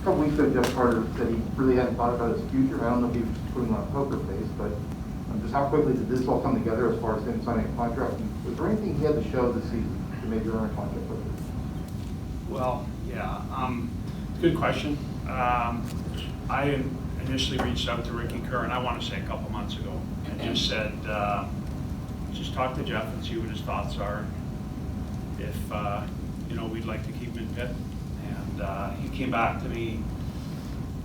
couple weeks ago, Jeff Carter said he really hadn't thought about his future. I don't know if he was putting on a poker face, but just how quickly did this all come together as far as him signing a contract? Was there anything he had to show this season to maybe earn a contract with it? Well, yeah, good question. I initially reached out to Ricky Curran, I want to say a couple months ago, and just said, just talk to Jeff and see what his thoughts are. If, we'd like to keep him in Pitt. And he came back to me,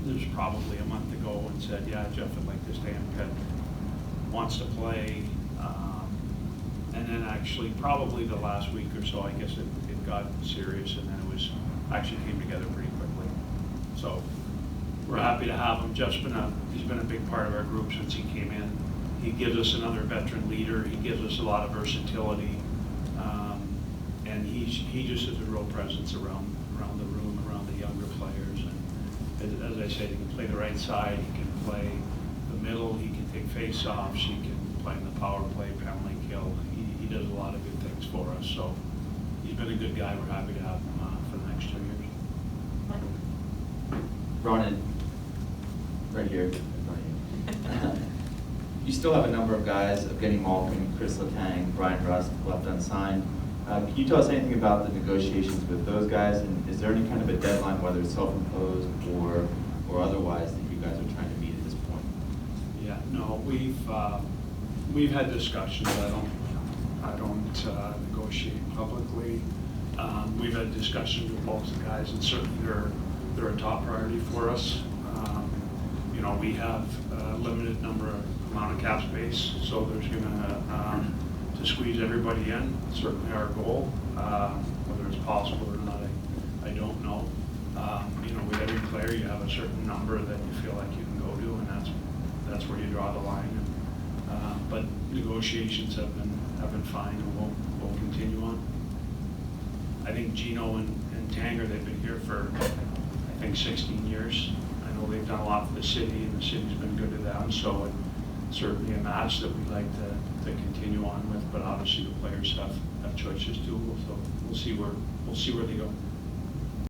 it was probably a month ago, and said, yeah, Jeff would like to stay in Pitt, wants to play. And then actually, probably the last week or so, I guess it got serious, and then actually came together pretty quickly. So we're happy to have him. Jeff's he's been a big part of our group since he came in. He gives us another veteran leader. He gives us a lot of versatility, and he just is a real presence around the room, around the younger players. And as I said, he can play the right side. He can play the middle. He can take face-offs. He can play in the power play, penalty kill. He does a lot of good things for us. So he's been a good guy. We're happy to have him for the next 2 years. Ron, right here. You still have a number of guys, Evgeny Malkin, Chris Letang, Brian Rust, left unsigned. Can you tell us anything about the negotiations with those guys, and is there any kind of a deadline, whether it's self-imposed or otherwise, that you guys are trying to meet at this point? Yeah, no, we've had discussions. I don't negotiate publicly. We've had discussions with both the guys, and certainly they're a top priority for us. We have a limited amount of cap space, so there's going to squeeze everybody in. Certainly our goal. Whether it's possible or not, I don't know. With every player, you have a certain number that you feel like you can go to, and that's where you draw the line. But negotiations have been fine, and we'll continue on. I think Gino and Tanger, they've been here for, I think, 16 years. I know they've done a lot for the city, and the city's been good to them, so it's certainly a match that we'd like to continue on with, but obviously the players have choices too, so we'll see where they go.